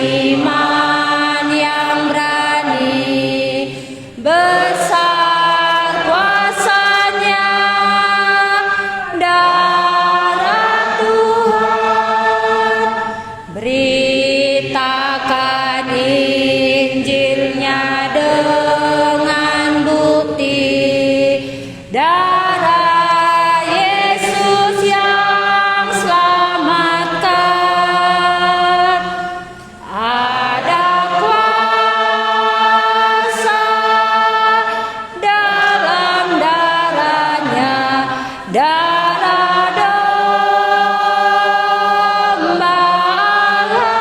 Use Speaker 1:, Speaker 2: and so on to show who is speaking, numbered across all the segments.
Speaker 1: iman yang berani, besar kuasanya, darah Tuhan. Beritakan Injilnya dengan bukti, darah Yesus yang selamatkan. Ada kuasa dalam darahnya, darah domba Allah.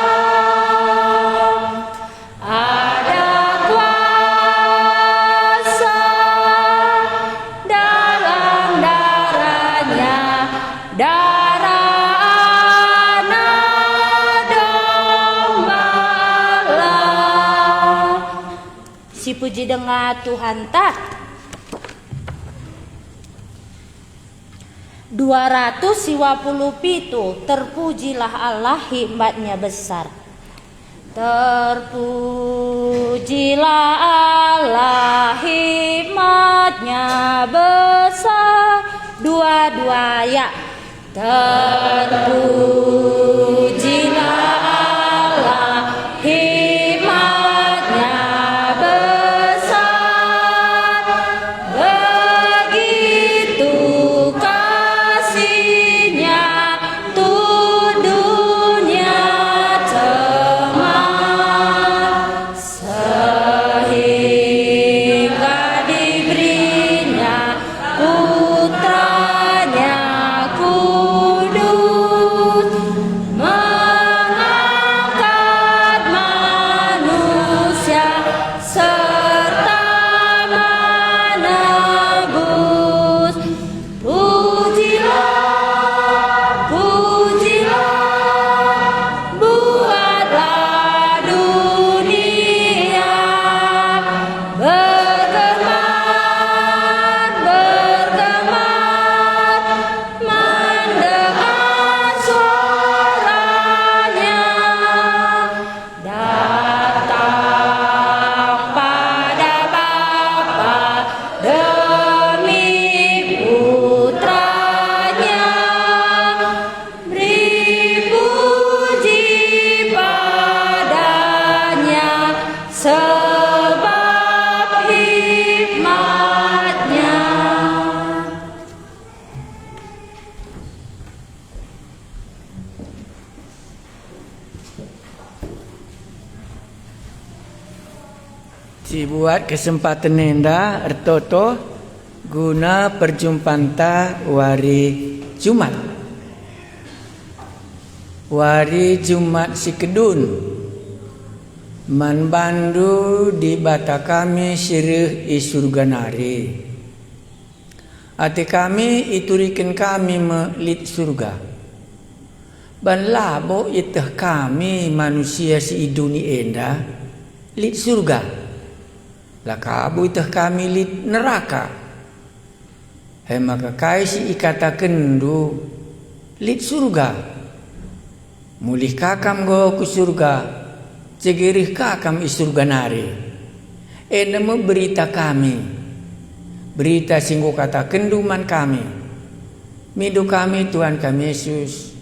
Speaker 1: Ada kuasa dalam darahnya, darah anak domba Allah. Si puji dengan Tuhan tak 250 terpujilah Allah, hikmatnya besar. Terpujilah Allah, hikmatnya besar. Dua-dua ya. Terpujilah Allah, hikmatnya besar. Begitu kasihnya tuh dunia teman, sehingga diberinya putranya kudus, mengangkat manusia serta menebus. Pujilah, pujilah, buatlah dunia bergema, mendengar suaranya. Datang pada Bapa demi putranya, beri puji padanya sebab hikmatnya.
Speaker 2: Si buat kesempatan nenda ertoto guna perjumpaan ta wari Jumat. Wari Jumat si kedun man bandu di bata kami sirih isurga nari. Ati kami iturikan kami melit surga. Ban labo itah kami manusia si iduni enda lit surga. Lakabu itah kami lit neraka. Maka kai si ikata kendu lit surga. Mulih kakam go ku surga, cegirih kakam isurga nari. Nama berita kami, berita singgo kata kenduman kami. Midu kami Tuhan kami Yesus.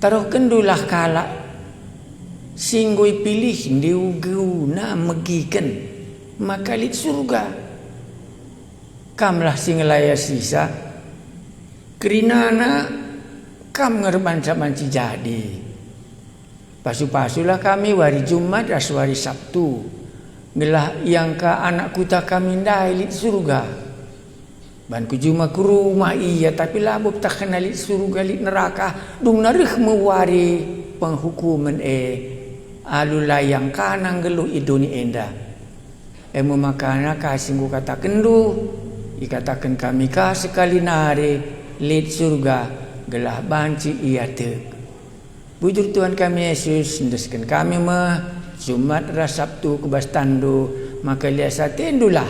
Speaker 2: Taruh kendulah kala singgoi pilih diuguna megiken maka lit surga. Kamlah singelaya sisa kerinana kam ngerbanca manci jadi. Pasu-pasulah kami wari Jumat as wari Sabtu. Ngelah yang ka anak kuta kami ndai lit surga. Banku juma ke rumah iya tapi labub tak kena lit surga lit neraka. Dung narih mewari penghukuman alula yang kanang geluh iduni enda. Memakana kasinggu kata kendu ikatakan kami ka sekali nari lit surga gelah banci iya tek. Bujur Tuhan kami Yesus ndeskan kami Jumat ras Sabtu kebas tandu maka liasa tendulah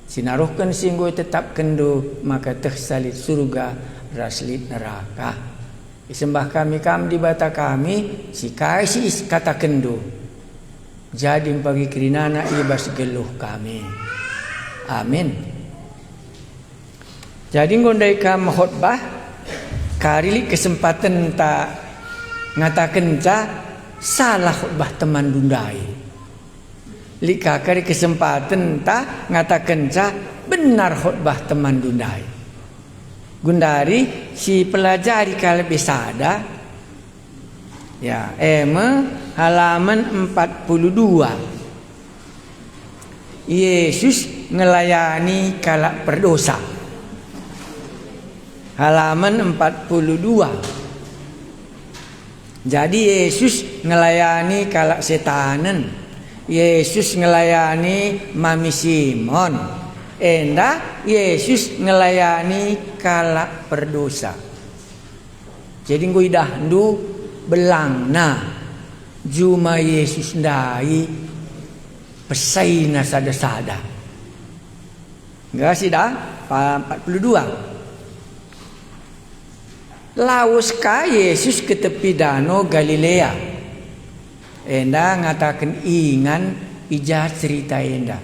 Speaker 2: sinaruhkan singgo tetap kendu maka tersalit surga ras lit neraka. Sembah kami kam di bata kami si kaisi kata kendo. Jadi bagi kirinana ibas geluh kami. Amin. Jadi ngondai kam khotbah karili kesempatan tak ngatakan ca salah khotbah teman dundai. Lika kari kesempatan tak ngatakan ca benar khotbah teman dundai. Gundari si pelajari kalau besada ya halaman 42. Yesus ngelayani kalak berdosa. Halaman 42. Jadi Yesus ngelayani kalak setanen. Yesus ngelayani Mami Simon. Enda Yesus ngelayani kalak berdosa. Jadi ngui dahdu belangna juma Yesus ndai pesaina sada-sada. Enggak sih dah 42. Laus ka Yesus ke tepi danau Galilea. Enda ngatakan ingan ija cerita enda.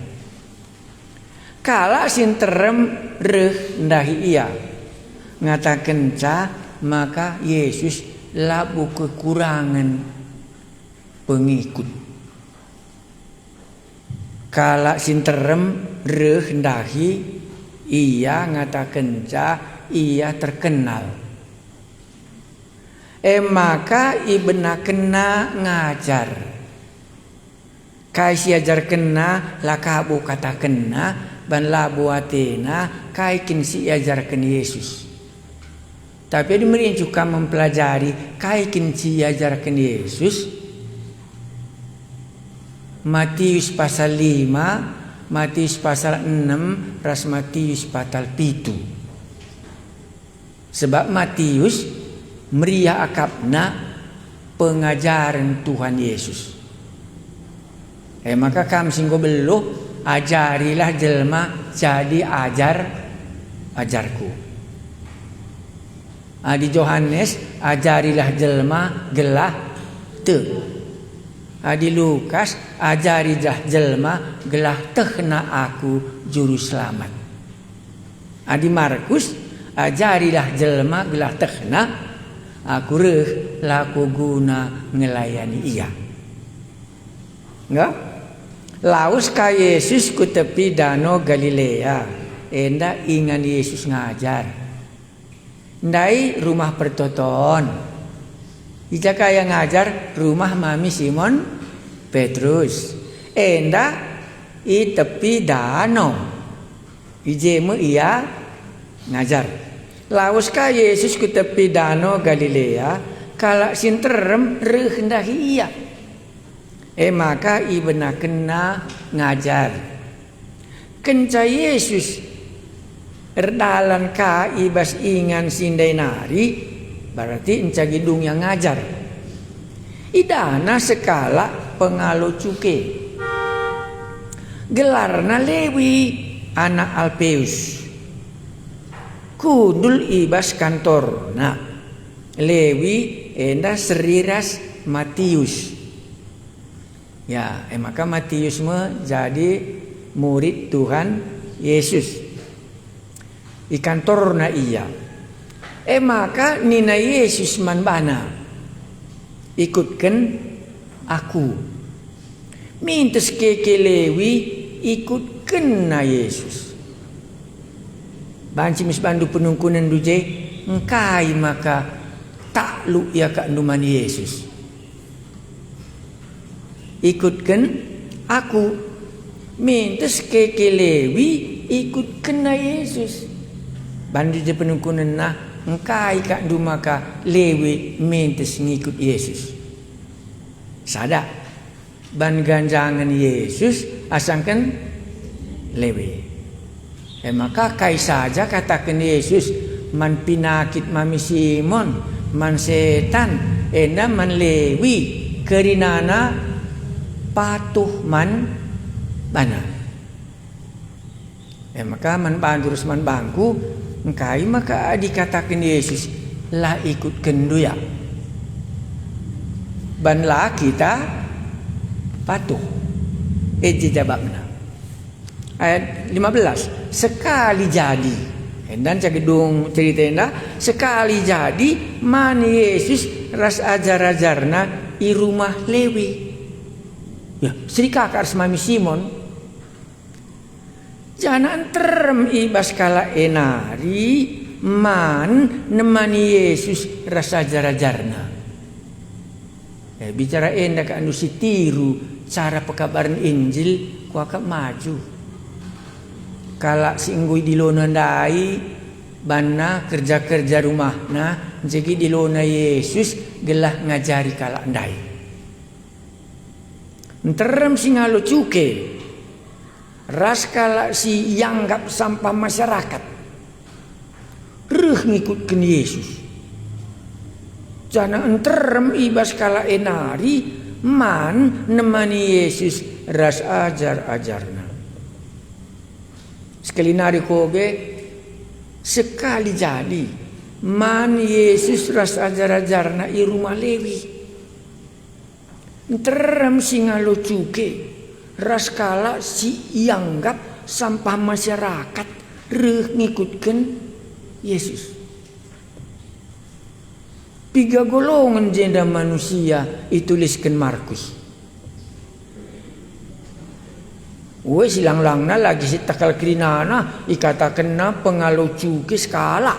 Speaker 2: Kala sinterem reh ndahi ia ngatakan ca maka Yesus labu kekurangan pengikut. Kala sinterem reh ndahi ia ngatakan ca ia terkenal. Maka ibena kena ngajar. Kai si ajar kena lakabu kata kena ban labu atena kaikin si ajarkan Yesus. Tapi dia merincukan mempelajari kaikin si ajarkan Yesus. Matius pasal 5, Matius pasal 6, ras Matius pasal 7. Sebab Matius meriah akapna pengajaran Tuhan Yesus. Maka kami singgo beluh ajarilah jelma jadi ajarku. Di Yohanes ajarilah jelma gelah te. Di Lukas ajarilah jelma gelah tehna aku juru selamat. Di Markus ajarilah jelma gelah tehna aku reh laku guna ngelayani ia. Enggak? Laus ka Yesus ku tepi danau Galilea. Enda ingan Yesus ngajar. Ndai rumah pertoton. Ija kaya ngajar rumah Mami Simon Petrus. Enda i tepi danau. Ijemu ia ngajar. Laus ka Yesus ku tepi danau Galilea. Kala sinterem reh ndahi ia. Maka ibena kena ngajar. Kenca Yesus erdalan ka ibas ingan sindai nari berarti enca gidung yang ngajar. Idana sekala pengalo cuke. Gelarna Lewi anak Alpeus. Kudul ibas kantor. Nah, Lewi enda seriras Matius. Ya, maka Matius jadi murid Tuhan Yesus. Di kantorna ia. Maka nina Yesus manbana. Ikutkan aku. Mintes keke Lewi ikutkan na Yesus. Banci misbandu penungkunan duje engkai maka takluk ya kak numan Yesus. Ikutkan aku. Mintes keke Lewi ikutkan na Yesus. Bandu je penungkunan na engkai kak du maka Lewi mintes ngikut Yesus. Sada ban ganjangan Yesus asangkan Lewi. Maka kai saja katakan Yesus man pinakit Mami Simon man setan enda man Lewi kerinana patuh man bana. Maka man bandurus man bangku engkai maka dikatakan Yesus lah ikut kenduya. Banlah kita patuh. Jawabna. Ayat 15. Sekali jadi. Dan cakidung cerita sekali jadi man Yesus ras ajar-ajarna i rumah Lewi. Ya, Sri kakak mami Simon. Jangan terem ibas kala enari man nemani Yesus ras ajar-ajarna. Ya, bicara endak anu si tiru cara pekabaran Injil kuaka maju. Kala singgui di lona dai bana kerja-kerja rumahna jadi di lona Yesus gelah ngajari kala ndai. Nterem singalo cuke ras kala si yanggap sampah masyarakat reh ngikutkan Yesus. Jana enterem ibas kala enari man nemani Yesus ras ajar-ajarna. Sekali nari koge sekali jadi man Yesus ras ajar-ajarna i rumah Lewi. Nterem singalo cuke ras kala si yanggap sampah masyarakat reh ngikutkan Yesus. 3 golongan jenda manusia dituliskan Markus. Silang-langna lagi si takal krinana ikatakan na pengalau cuki skala.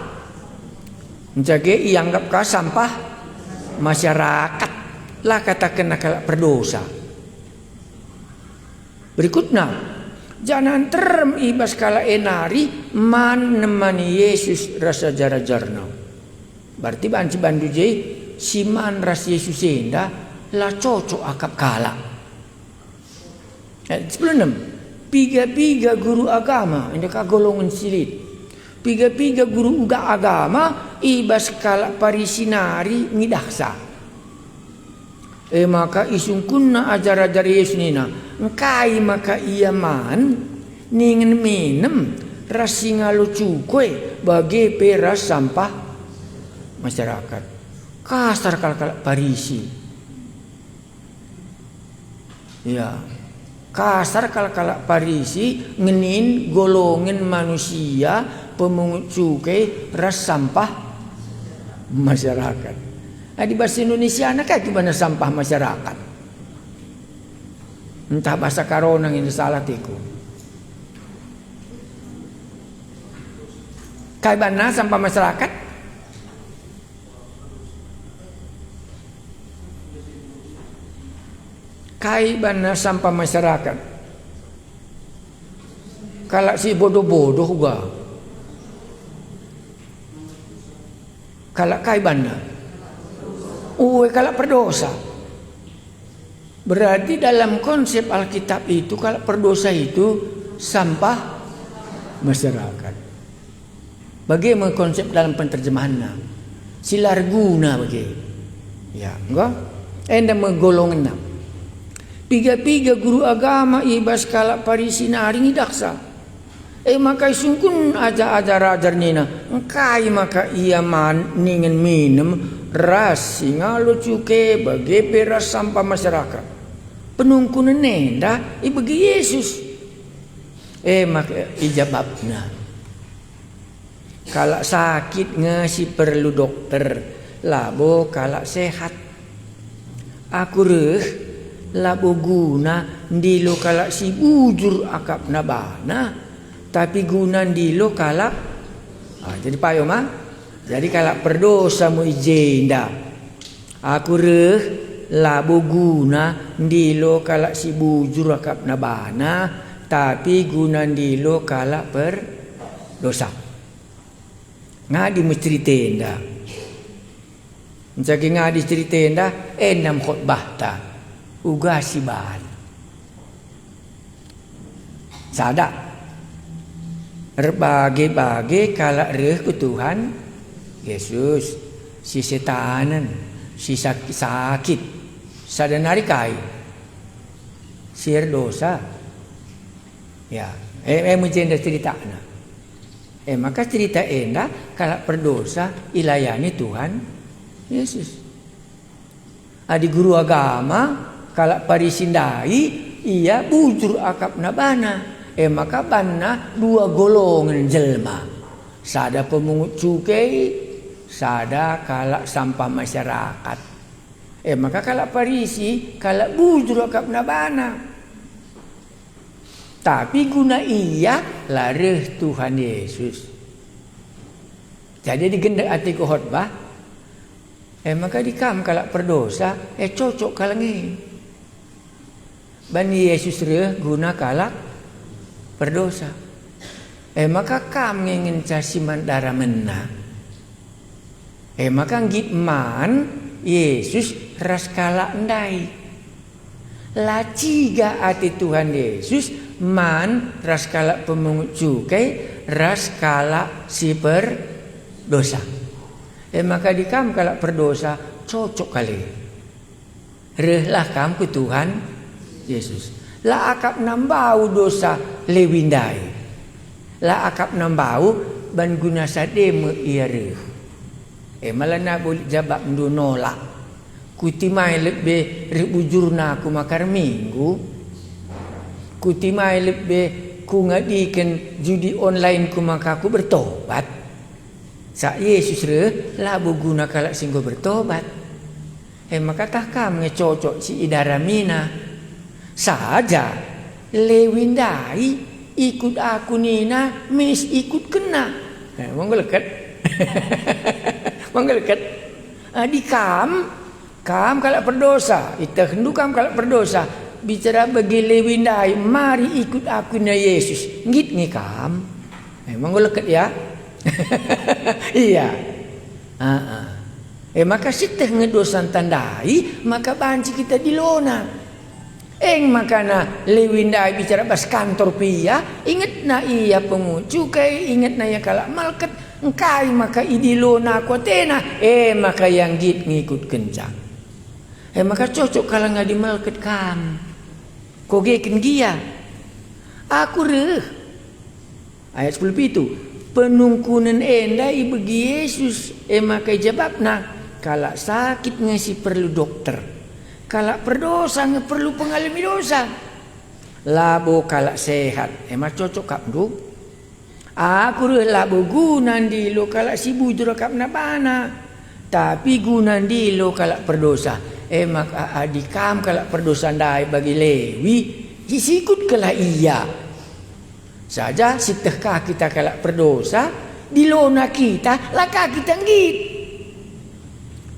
Speaker 2: Menjage ianggap ka sampah masyarakat lah katakan na kala perdosa. Berikutnya jangan terem ibas kala enari man nemani Yesus rasa jara-jarna. Berarti banci bandu je si man ras Yesus enda lah cocok akap kala. 16 Piga-piga guru agama ini golongan silit. Piga-piga guru agama ibas kala parisinari ngidaksa. Maka isungkunna ajar-ajar Yesus nina engkai maka ia man ningen minem rasingalu cukwe bagi peras sampah masyarakat. Kasar kala parisi. Ya. Kasar kala parisi ngenin golongan manusia pemungut cukai ras sampah masyarakat. Nah, di bahasa Indonesia kayak gimana sampah masyarakat? Entah bahasa karonang ini salah tiku. Kayak mana sampah masyarakat? Kai bana sampah masyarakat. Kalau si bodoh-bodoh juga. Kalau kai bana. Kalau perdosa. Berarti dalam konsep Alkitab itu kalau perdosa itu sampah masyarakat. Bagaimana konsep dalam penterjemahannya? Silarguna bagi. Ya, enggak? Enda menggolongan 3 guru agama ibas kala parisinari ngidaksa. Maka sungkun ajar-ajar nina engkai maka ia man ningen minem ras singalo cuke bagi peras sampah masyarakat. Penungkunan nenda bagi Yesus. Maka ijababna. Kala sakit ngasi perlu dokter, labo kala sehat. Aku reh labo guna ndilo kala si bujur akap nabana tapi guna ndilo kala jadi payo mah jadi kala perdosa mu ijenda aku reh labo guna ndilo kala si bujur akap nabana tapi guna ndilo kala perdosa ngadi mesti tenda Njagi ngadi ceritenda enam khotbah ta ugasi bal. Sada Berbagi-bagi kalak reh ku Tuhan Yesus si setanan si sakit sadanari kai sir dosa ya menjenda ceritana Maka cerita enda kalau berdosa ilayani Tuhan Yesus. Adi guru agama kalau parisindai ia bujur akap nabana. Maka bana dua golongan jelma. Sada pemungut cukai, sada kalak sampah masyarakat. Maka kalak parisi, kalak bujur akap nabana. Tapi guna ia lareh Tuhan Yesus. Jadi digendak hati ku khotbah. Maka dikam kalak berdosa, cocok kalangi. Bani Yesus reh guna kalak berdosa. Maka kam ngingin casiman darah mena. Maka ngitman Yesus ras kalak ndai. Laciga hati Tuhan Yesus man ras kalak pemungut cukai, ras kalak si berdosa. Maka dikam kalak berdosa cocok kali. Rehlah kam ke Tuhan Yesus. La akap nambau dosa lewindai. La akap nambau ban guna sademe ia reh. Malah nak boleh jabab ndu nolak. Kutimai lebih rebujurna aku makar minggu. Kutimai lebih ku ngadikan judi online ku maka aku bertobat. Sa Yesus reh labu guna kalak singgo bertobat. Maka takam ngecocok si idara mina. Saja lewindai ikut aku nina mis ikut kena. Monggo leket. Monggo leket. Di kam kalau berdosa, kita hendu kam kalau berdosa bicara bagi lewindai mari ikut aku na Yesus. Ngit ni kam. Monggo leket ya. Iya. Maka siteh ngedosan tandai maka banci kita dilona. Makana lewindai bicara bas kantor pia, ingat na iya pengucukai, ingat na iya kalak malket, engkai maka idilona kotena, maka yang git ngikut kencang. Maka cocok kalau ngadi malket kam, kogeken gia. Aku reh, ayat 10 itu, penungkunan enda ibegi Yesus, maka jawabna, kalak sakit ngasi perlu dokter. Kalau berdosa nggak perlu pengalami dosa. Labo kalau sehat, emang cocok kap du. Aku labo gunan di lo kalau si bujur kap nabana. Tapi gunan di lo kalau berdosa. Emang adikam kalau berdosa ndai bagi Lewi, disikut kala iya. Saja sitehkah kita kalau berdosa, di lona kita laka kita ngit.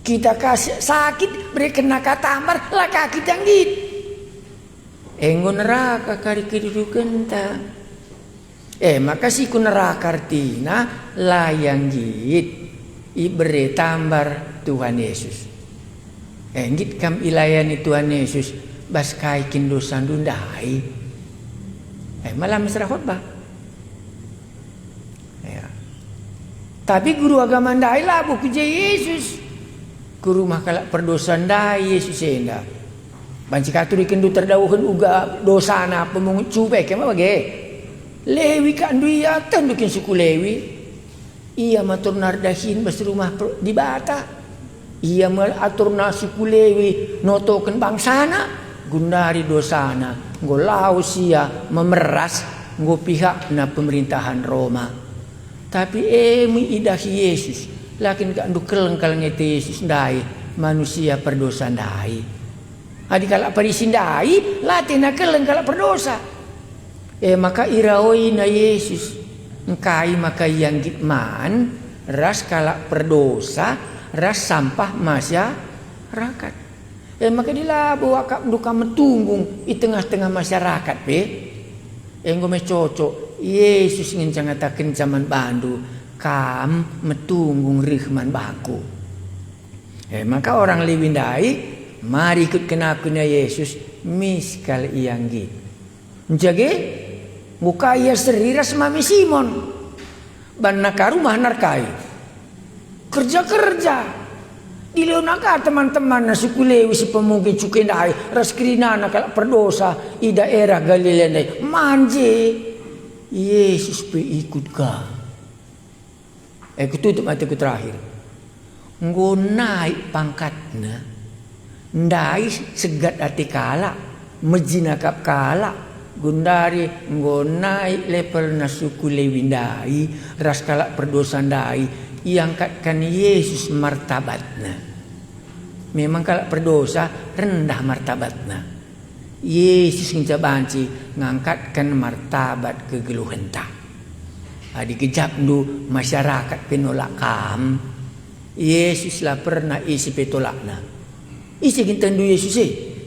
Speaker 2: Kita kasih sakit beri kena katambar lah kaki tanggit. Enggo neraka kari kedudukan ta. Maka si ku neraka artina layang git ibere tambar Tuhan Yesus. Ngit kam ilayani Tuhan Yesus bas kaikin dosa ndundai. Malam mesra khotbah. Tapi guru agama ndai lah buku Yesus. Guru mah kalak perdosa ndai Yesus enda. Banci katurikan du terdauhan uga dosana pemungut cubai kema bage. Lewi kan du iya tandukin suku Lewi. Ia matur nardahin bas rumah di bata. Ia matur na suku Lewi notoken bangsana gundari dosana. Ngolau sia memeras ngo pihak na pemerintahan Roma. Tapi mi idahi Yesus. Lakin kan du keleng ngete Yesus ndai manusia perdosa ndai. Adi kalak parisi ndai latina keleng kalak perdosa. Maka iraoi na Yesus engkai maka yang gitman ras kalak perdosa ras sampah masyarakat. Maka dilabo akap duka metunggung di tengah-tengah masyarakat pe. Enggo me cocok Yesus ngencang ngatakeun zaman bandu kam metunggung rihman baku. Maka orang lewindai mari ikut kenakunya Yesus miskal ianggi. Njage ngukaya seriras mami Simon ban nakarumah narkai. Kerja dilonaka teman-teman suku Lewi si pemungkin cukai ndai raskrinana kalak perdosa di daerah Galilea ndai manje Yesus pe ikut ka. Aku tutup mataku terakhir. Nggo naik pangkatna, ndai segat ati kala, mejinakap kala, gundari nggo naik level na suku Lewi ndai, ras kala perdosa ndai, iangkatkan Yesus martabatna. Memang kala perdosa rendah martabatna. Yesus ngejabanci ngangkatkan martabat kegeluhenta. Dikejap du masyarakat penolak kam. Yesus lah pernah isi petolakna. Isi kintandu Yesus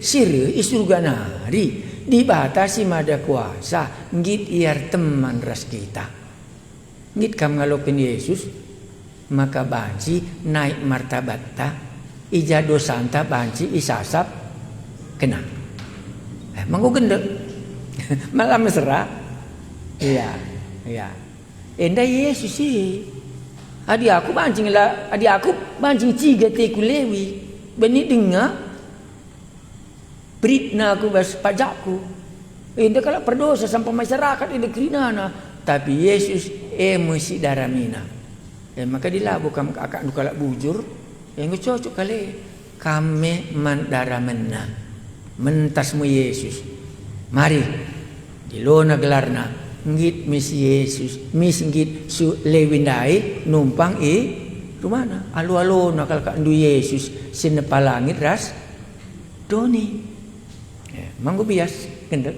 Speaker 2: sire isurga nari dibatasi mada kuasa ngit iar teman ras kita. Ngit kam ngalokin Yesus maka banci naik martabat ta ija dosanta banci isasap kena. Mangko gendek malah mesra. Iya. Enda Yesus sih. Adi aku bancing ciga teku Lewi. Beni dengar beritna aku bas pajakku. Enda kalau berdosa sampai masyarakat enda kerinana. Tapi Yesus mesti daramina. Maka dilabu kam kakak nu kalak bujur. Yang cocok kali kami mandaramena. Mentasmu Yesus. Mari dilona gelarna. Ngit misi Yesus, ngit su Lewi ndai numpang rumana alu nakal kandu Yesus sinepa langit ras doni. Manggo bias gendek.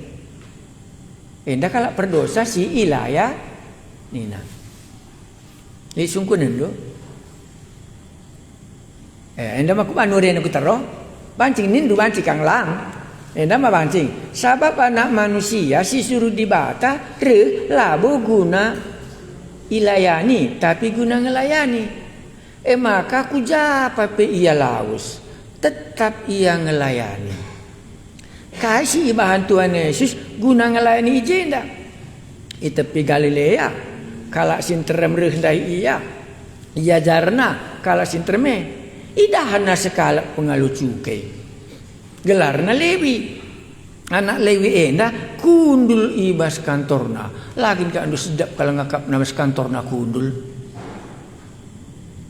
Speaker 2: Enda kala perdosa si ilaya nina. Li sungkunen do. Enda maku manuren aku tero. Bancing nindu bancing kang lang. Enda mah bancing. Sabab anak manusia si suruh dibata labu guna ilayani tapi guna ngelayani. Maka kujapa pe ia laus tetap ia ngelayani. Kasih bahan Tuhan Yesus guna ngelayani ijenda. Itepi Galilea kala sinterem rehdai ia jarna kala sinterme idahana sekala pengalu cukai. Gelarna Lewi. Anak Lewi enda kundul ibas kantorna. Lagi ka andu sedap kalau ngakap nama kantorna kundul.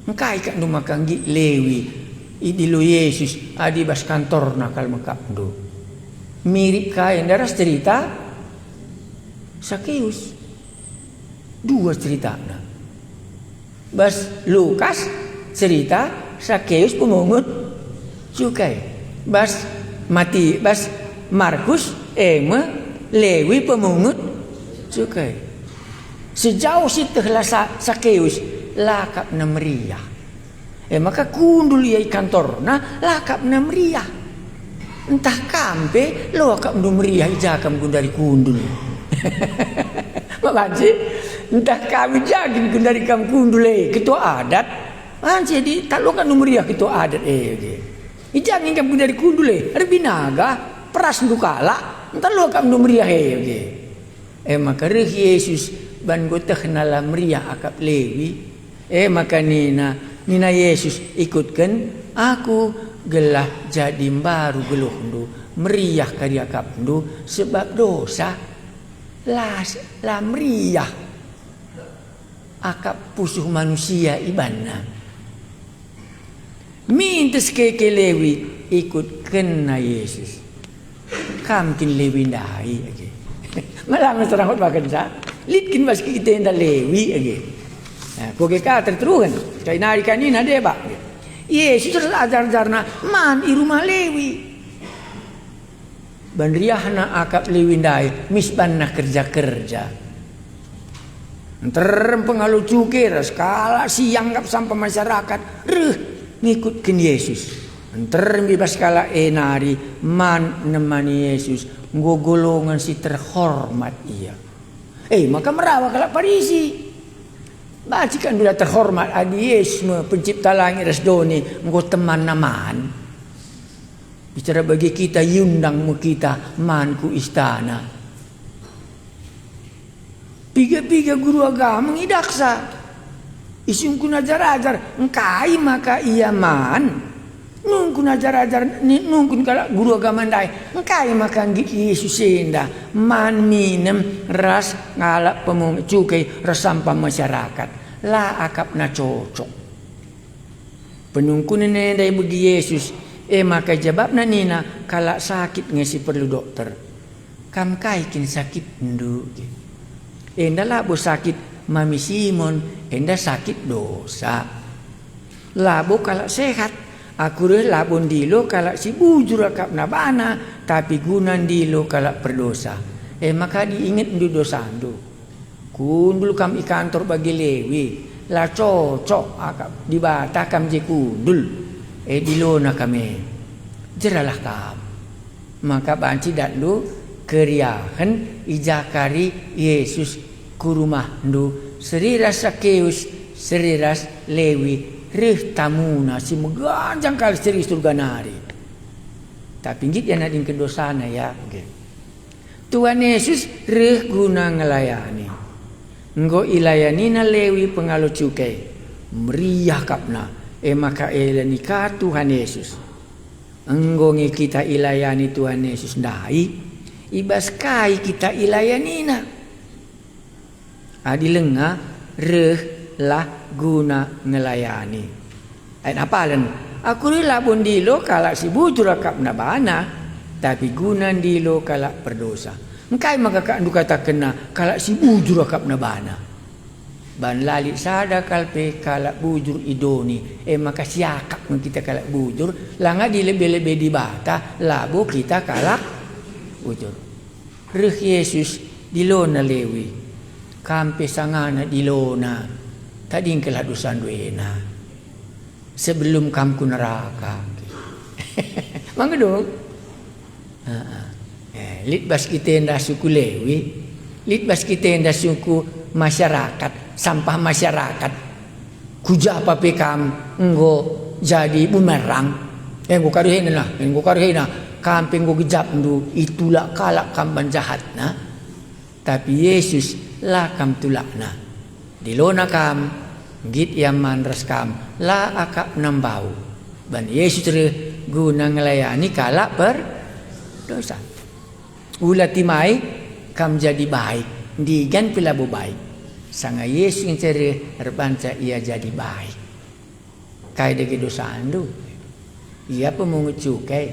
Speaker 2: Engkai ka andu makanggi Lewi. Idilo Yesus adi bas kantorna kalau ngakap andu. Mirip kaya enda ras cerita Sakeus. Dua cerita. Bas Lukas cerita Sakeus pemungut cukai. Bas Markus Lewi pemungut cukai. Sejauh situ Sakeus lakap na meriah. Maka kundul ia kantor na lakap na meriah. Entah kampe lo lakap na meriah ijakam gundari kundul. Mabanci entah kami jagin gundari kam kundul ketua adat. Jadi tak lo kan na meriah ketua adat Ijangin kam dari kundule, ada binaga, peras dukala, entar lo kam meriah maka Yesus ban gotah nala meriah akap Lewi, maka nina Yesus ikutkan aku gelah jadi baru geluhdu meriah karya kapdu sebab dosa lah meriah akap pusuh manusia ibana. Mintes ke Lewi ikut kena Yesus. Kamkin Lewi ndai aja. Malah serangkut makan sa. Litkin bas kita enda Lewi aja. Nah, koge ka terterukan. Kay nari kanina deba. Yesus terus ajar-ajarna man i rumah Lewi. Bandriahna akap Lewi ndai misbanna kerja-kerja. Nterem pengalu cukir skala siang kap sampai masyarakat. Ngikutkan Yesus. Ntar bebas kala nari man nemani Yesus golongan si terhormat ia. Maka merawa kala Parisi. Bacikan bila terhormat adi Yesus pencipta langit dan doni nggo teman naman. Bicara bagi kita yundang mu kita manku istana. Piga-piga guru agama ngidaksa. Isungku ajar-ajar engkai maka ia man nungkun ajar-ajar nungkun kalau guru agama ndai engkai maka Yesus enda man minem ras ngalak pemungut cukai ras sampah masyarakat la akap na cocok. Penungku nene dari bagi Yesus. Maka jawab na nina kalau sakit ngasi perlu dokter. Kam kaikin sakit ndu. Enda labo sakit Mami Simon, enda sakit dosa. Labo kalau sehat, aku labon dilo kalau si bujur akap na bana, tapi gunan dilo kalau berdosa. Maka diingat ndu dosa ndu. Kundul kam ikantor bagi Lewi, la cocok akap dibata kam je kundul. Dilona kami jeralah kam. Maka banci datlu keriahan ijakari Yesus ku rumah ndu seriras Sakeus seriras Lewi rih tamuna si meganjang kali seri surga nari. Tapi ngit ya nading kedosana ya. Tuhan Yesus rih guna ngelayani. Nggo ilayani na Lewi pengalo cukai meriah kapna. Maka nikah Tuhan Yesus. Enggo kita ilayani Tuhan Yesus dai. Ibas kai kita ilayani na. Adilenga reh lah guna ngelayani. Ayat apalan? Aku labun dilo kalak si bujur akap na bana. Tapi guna dilo kalak berdosa. Engkai maka kandu kata kena kalak si bujur akap na bana. Ban lali sada kalpe kalak bujur idoni. Maka siakak kita kalak bujur. Langa di lebe-lebe di bata. Labo kita kalak bujur. Reh Yesus dilona Lewi. Kampe sangana dilona. Tadi ingkelah dosa duena. Sebelum kamku neraka. Mangga dong. Litbas kita nda suku Lewi. Litbas kita nda suku masyarakat. Sampah masyarakat kuja apa pekam enggo jadi bumerang enggo karihena kampe enggo gejap ndu itulah kalak kam jahat na tapi Yesus la kam tulakna dilona kam git yaman ras kam la akap nambau ban Yesus guna ngelayani kalak berdosa ulatimai kam jadi baik digan pilabu baik. Sanga Yesus yang ceri terbanca ia jadi baik. Kai degi dosa andu. Ia pemungut cukai.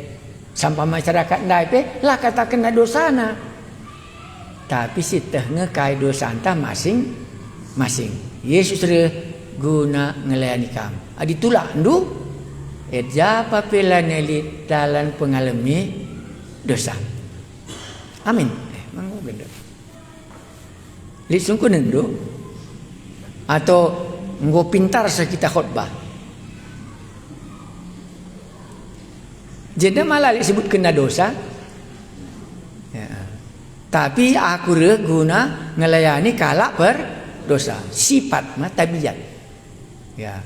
Speaker 2: Sampah masyarakat ndai pe lah kata kena dosana. Tapi si teh ngekai dosa anta masing-masing. Yesus guna ngelayani kam. Adi tulak andu. Japa pela neli dalam pengalami dosa. Amin. Mangga gendut. Lisungku nendo atau nggo pintar kita khotbah. Jadi malah disebut kena dosa. Ya. Tapi aku guna ngelayani kalak berdosa. Sifat mah tabiat. Ya.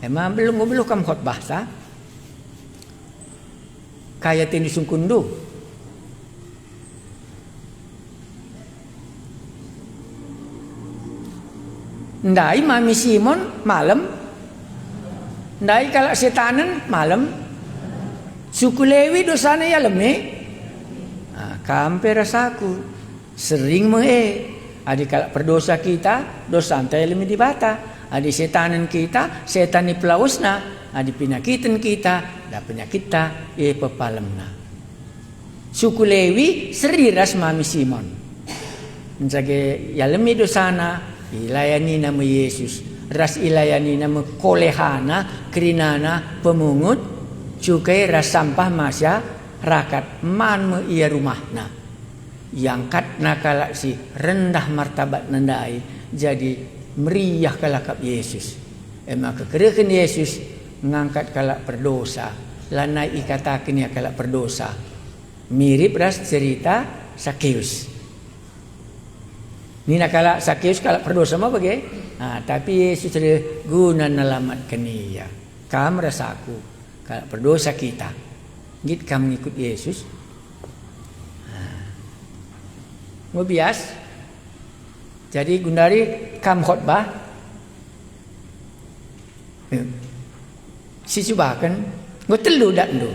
Speaker 2: Emang belum kam khotbah sah. Kayak tini sungkundu. Ndai Mami Simon malam. Ndai kalak setanan malam. Suku Lewi dosana ya leme. Kampe rasaku sering adi kalak perdosa kita dosa anta leme di bata. Adi setanan kita setani pelausna. Adi penyakitan kita da penyakita pepalemna. Suku Lewi seriras Mami Simon. Menjage ya leme dosana. Ilayani nama Yesus. Ras ilayani nama kolehana, kerinana, pemungut, cukai ras sampah masyarakat. Man me ia rumahna. Yang katna kalak si rendah martabat nandai. Jadi meriah kalakap Yesus. Maka kerekan Yesus ngangkat kalak berdosa. Lanai ikatakan ya kalak berdosa. Mirip ras cerita Sakeus. Nina kala Sakeus kala berdosa mah bagai. Tapi Yesus guna nalamatkan ia. Kam rasaku kala berdosa kita. Git kam ngikut Yesus. Ngobias. Jadi gundari kam khotbah. Si cubakan ngotelu dak ndo.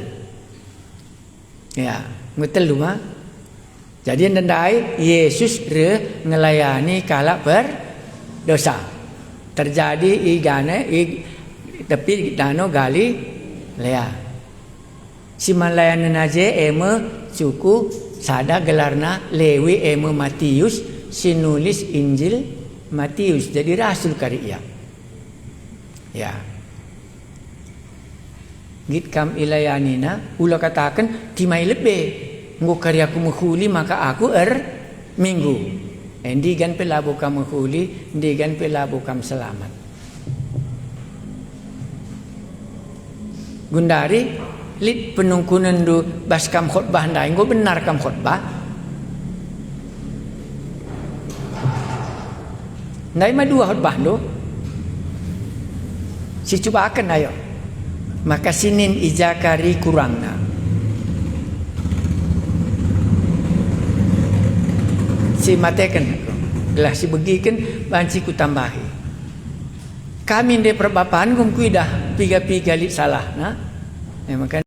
Speaker 2: Ya, ngotelu mah. Jadi nendai Yesus ngelayani kalak berdosa. terjadi igane tepi dano gali lea simalayana naje eme suku sada gelarna Lewi eme Matius sinulis Injil Matius jadi rasul kari ya git kam ilayanina ulah katakan timai lebih nggo karya aku menghuli maka aku minggu endigan pelabu kam menghuli endigan pelabu kam selamat gundari lit penungkunan du bas kam khotbah ndai nggo benar kam khotbah ndai ma dua khotbah do si coba akan ayo maka sinin ijakari kurangna si matekan gelah si begikan banci ku tambahi kami de perbapaan gum kuidah piga-piga lit salah nah maka